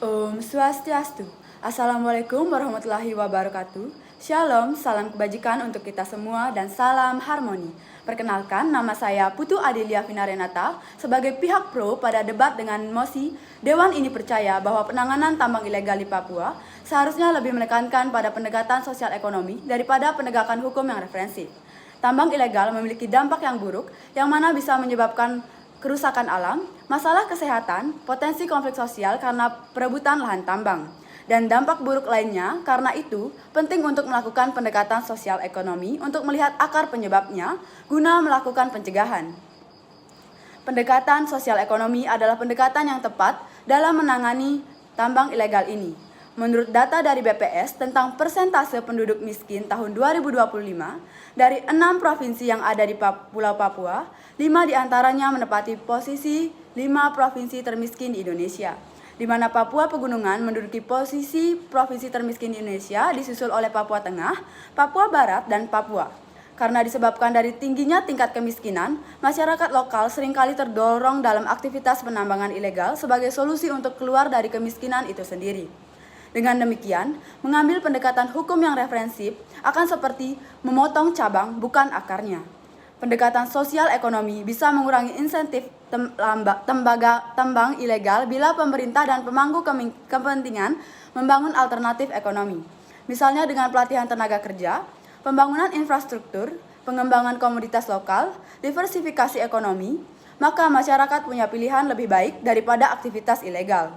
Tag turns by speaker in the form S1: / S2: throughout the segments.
S1: Om Swastiastu. Assalamualaikum warahmatullahi wabarakatuh. Shalom, salam kebajikan untuk kita semua dan salam harmoni. Perkenalkan, nama saya Putu Adelia Vina Renata. Sebagai pihak pro pada debat dengan mosi, Dewan ini percaya bahwa penanganan tambang ilegal di Papua seharusnya lebih menekankan pada pendekatan sosial ekonomi daripada penegakan hukum yang referensif. Tambang ilegal memiliki dampak yang buruk, yang mana bisa menyebabkan kerusakan alam, masalah kesehatan, potensi konflik sosial karena perebutan lahan tambang, dan dampak buruk lainnya. Karena itu, penting untuk melakukan pendekatan sosial ekonomi untuk melihat akar penyebabnya guna melakukan pencegahan. Pendekatan sosial ekonomi adalah pendekatan yang tepat dalam menangani tambang ilegal ini. Menurut data dari BPS tentang persentase penduduk miskin tahun 2025, dari 6 provinsi yang ada di Pulau Papua, 5 diantaranya menempati posisi 5 provinsi termiskin di Indonesia, di mana Papua Pegunungan menduduki posisi provinsi termiskin di Indonesia, disusul oleh Papua Tengah, Papua Barat, dan Papua. Karena disebabkan dari tingginya tingkat kemiskinan, masyarakat lokal seringkali terdorong dalam aktivitas penambangan ilegal sebagai solusi untuk keluar dari kemiskinan itu sendiri. Dengan demikian, mengambil pendekatan hukum yang referensif akan seperti memotong cabang bukan akarnya. Pendekatan sosial ekonomi bisa mengurangi insentif tambang ilegal bila pemerintah dan pemangku kepentingan membangun alternatif ekonomi. Misalnya dengan pelatihan tenaga kerja, pembangunan infrastruktur, pengembangan komoditas lokal, diversifikasi ekonomi, maka masyarakat punya pilihan lebih baik daripada aktivitas ilegal.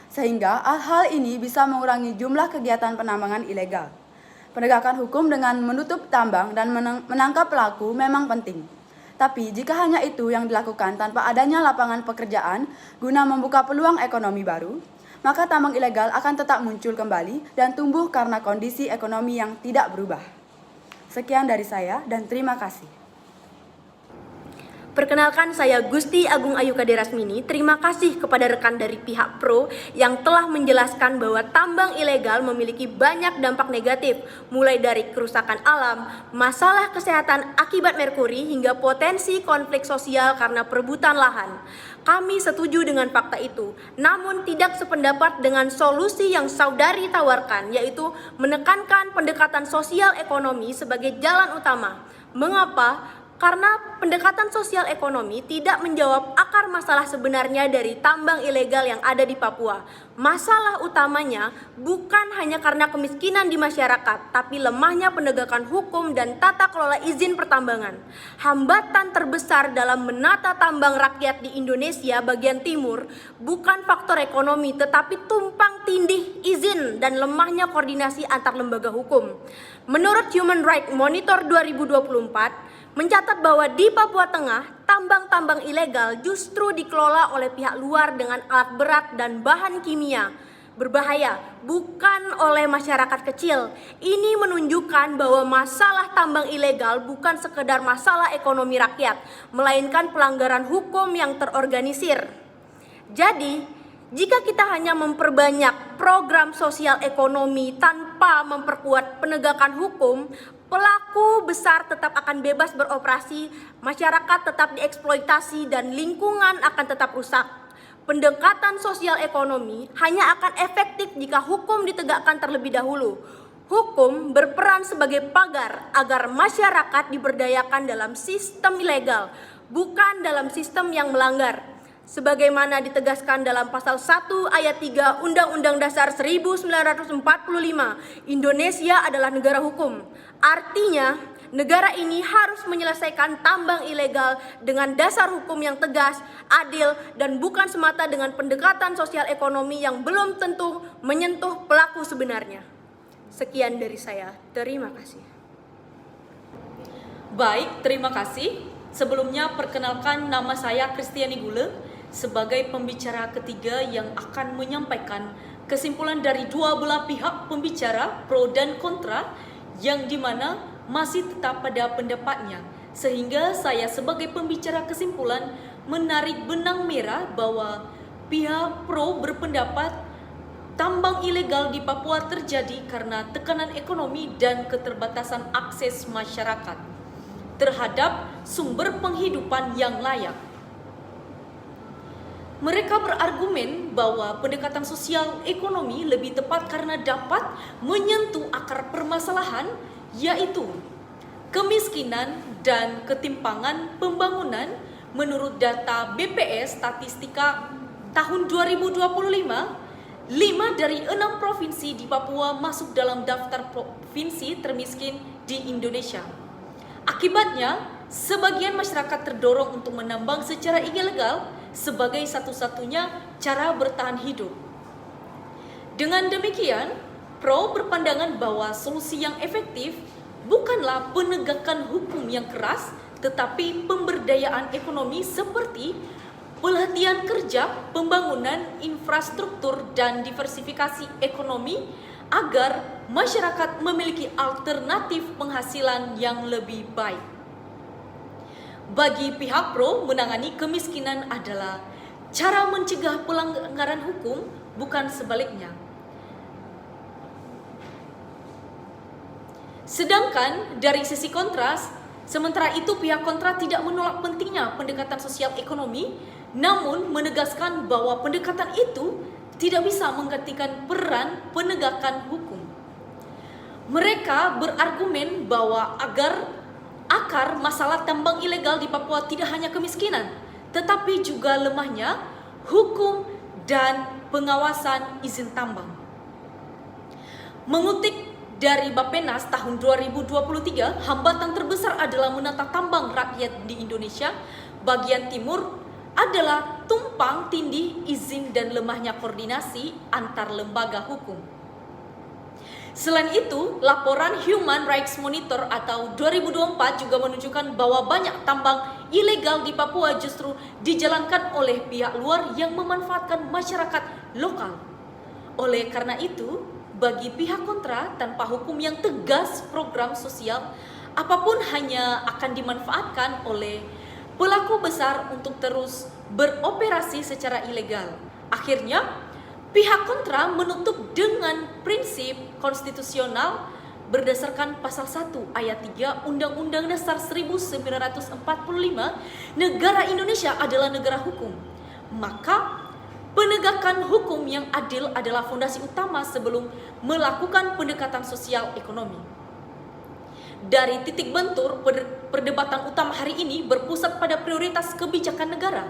S1: Sehingga hal ini bisa mengurangi jumlah kegiatan penambangan ilegal. Penegakan hukum dengan menutup tambang dan menangkap pelaku memang penting. Tapi jika hanya itu yang dilakukan tanpa adanya lapangan pekerjaan guna membuka peluang ekonomi baru, maka tambang ilegal akan tetap muncul kembali dan tumbuh karena kondisi ekonomi yang tidak berubah. Sekian dari saya dan terima kasih.
S2: Perkenalkan, saya Gusti Agung Ayu Kaderasmini. Terima kasih kepada rekan dari pihak pro yang telah menjelaskan bahwa tambang ilegal memiliki banyak dampak negatif, mulai dari kerusakan alam, masalah kesehatan akibat merkuri, hingga potensi konflik sosial karena perebutan lahan. Kami setuju dengan fakta itu, namun tidak sependapat dengan solusi yang saudari tawarkan, yaitu menekankan pendekatan sosial ekonomi sebagai jalan utama. Mengapa? Karena pendekatan sosial ekonomi tidak menjawab akar masalah sebenarnya dari tambang ilegal yang ada di Papua. Masalah utamanya bukan hanya karena kemiskinan di masyarakat, tapi lemahnya penegakan hukum dan tata kelola izin pertambangan. Hambatan terbesar dalam menata tambang rakyat di Indonesia bagian timur bukan faktor ekonomi, tetapi tumpang tindih izin dan lemahnya koordinasi antar lembaga hukum. Menurut Human Rights Monitor 2024, mencatat bahwa di Papua Tengah, tambang-tambang ilegal justru dikelola oleh pihak luar dengan alat berat dan bahan kimia berbahaya, bukan oleh masyarakat kecil. Ini menunjukkan bahwa masalah tambang ilegal bukan sekedar masalah ekonomi rakyat, melainkan pelanggaran hukum yang terorganisir. Jadi, jika kita hanya memperbanyak program sosial ekonomi tanpa memperkuat penegakan hukum, pelaku besar tetap akan bebas beroperasi, masyarakat tetap dieksploitasi, dan lingkungan akan tetap rusak. Pendekatan sosial ekonomi hanya akan efektif jika hukum ditegakkan terlebih dahulu. Hukum berperan sebagai pagar agar masyarakat diberdayakan dalam sistem ilegal, bukan dalam sistem yang melanggar. Sebagaimana ditegaskan dalam pasal 1 ayat 3 Undang-Undang Dasar 1945, Indonesia adalah negara hukum. Artinya, negara ini harus menyelesaikan tambang ilegal dengan dasar hukum yang tegas, adil, dan bukan semata dengan pendekatan sosial ekonomi yang belum tentu menyentuh pelaku sebenarnya. Sekian dari saya. Terima kasih.
S3: Baik, terima kasih. Sebelumnya perkenalkan, nama saya Kristiani Gule sebagai pembicara ketiga yang akan menyampaikan kesimpulan dari dua belah pihak pembicara pro dan kontra yang dimana masih tetap pada pendapatnya, sehingga saya sebagai pembicara kesimpulan menarik benang merah bahwa pihak pro berpendapat tambang ilegal di Papua terjadi karena tekanan ekonomi dan keterbatasan akses masyarakat terhadap sumber penghidupan yang layak. Mereka berargumen bahwa pendekatan sosial ekonomi lebih tepat karena dapat menyentuh akar permasalahan, yaitu kemiskinan dan ketimpangan pembangunan. Menurut data BPS Statistika tahun 2025, 5 dari 6 provinsi di Papua masuk dalam daftar provinsi termiskin di Indonesia. Akibatnya, sebagian masyarakat terdorong untuk menambang secara ilegal sebagai satu-satunya cara bertahan hidup. Dengan demikian, Pro berpandangan bahwa solusi yang efektif bukanlah penegakan hukum yang keras, tetapi pemberdayaan ekonomi seperti pelatihan kerja, pembangunan infrastruktur, dan diversifikasi ekonomi agar masyarakat memiliki alternatif penghasilan yang lebih baik. Bagi pihak pro, menangani kemiskinan adalah cara mencegah pelanggaran hukum, bukan sebaliknya. Sedangkan dari sisi kontras, sementara itu pihak kontra tidak menolak pentingnya pendekatan sosial ekonomi, namun menegaskan bahwa pendekatan itu tidak bisa menggantikan peran penegakan hukum. Mereka berargumen bahwa akar masalah tambang ilegal di Papua tidak hanya kemiskinan, tetapi juga lemahnya hukum dan pengawasan izin tambang. Mengutip dari Bappenas tahun 2023, hambatan terbesar adalah menata tambang rakyat di Indonesia bagian timur adalah tumpang tindih izin dan lemahnya koordinasi antar lembaga hukum. Selain itu, laporan Human Rights Monitor atau 2024 juga menunjukkan bahwa banyak tambang ilegal di Papua justru dijalankan oleh pihak luar yang memanfaatkan masyarakat lokal. Oleh karena itu, bagi pihak kontra, tanpa hukum yang tegas program sosial apapun hanya akan dimanfaatkan oleh pelaku besar untuk terus beroperasi secara ilegal. Akhirnya, pihak kontra menutup dengan prinsip konstitusional berdasarkan pasal 1 ayat 3 Undang-Undang Dasar 1945, negara Indonesia adalah negara hukum. Maka penegakan hukum yang adil adalah fondasi utama sebelum melakukan pendekatan sosial ekonomi. Dari titik bentur, perdebatan utama hari ini berpusat pada prioritas kebijakan negara.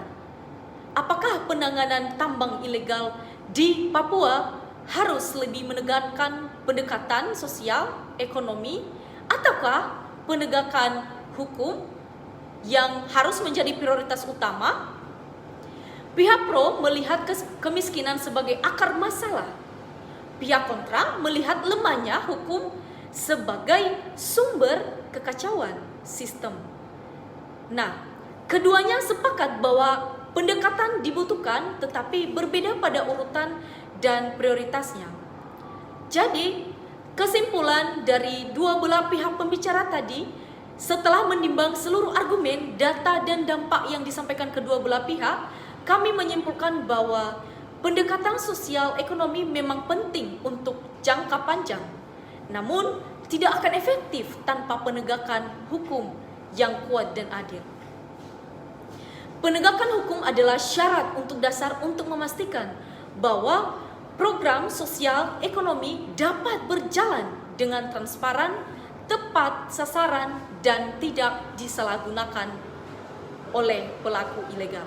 S3: Apakah penanganan tambang ilegal di Papua harus lebih menekankan pendekatan sosial ekonomi ataukah penegakan hukum yang harus menjadi prioritas utama? Pihak pro melihat kemiskinan sebagai akar masalah. Pihak kontra melihat lemahnya hukum sebagai sumber kekacauan sistem. Nah, keduanya sepakat bahwa pendekatan dibutuhkan tetapi berbeda pada urutan dan prioritasnya. Jadi, kesimpulan dari dua belah pihak pembicara tadi, setelah menimbang seluruh argumen, data dan dampak yang disampaikan kedua belah pihak, kami menyimpulkan bahwa pendekatan sosial ekonomi memang penting untuk jangka panjang, namun tidak akan efektif tanpa penegakan hukum yang kuat dan adil. Penegakan hukum adalah syarat untuk dasar untuk memastikan bahwa program sosial ekonomi dapat berjalan dengan transparan, tepat sasaran, dan tidak disalahgunakan oleh pelaku ilegal.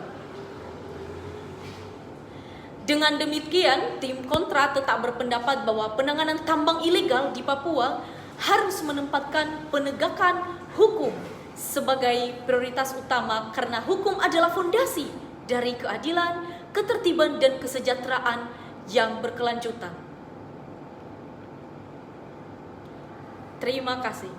S3: Dengan demikian, tim kontra tetap berpendapat bahwa penanganan tambang ilegal di Papua harus menempatkan penegakan hukum sebagai prioritas utama karena hukum adalah fondasi dari keadilan, ketertiban, dan kesejahteraan yang berkelanjutan. Terima kasih.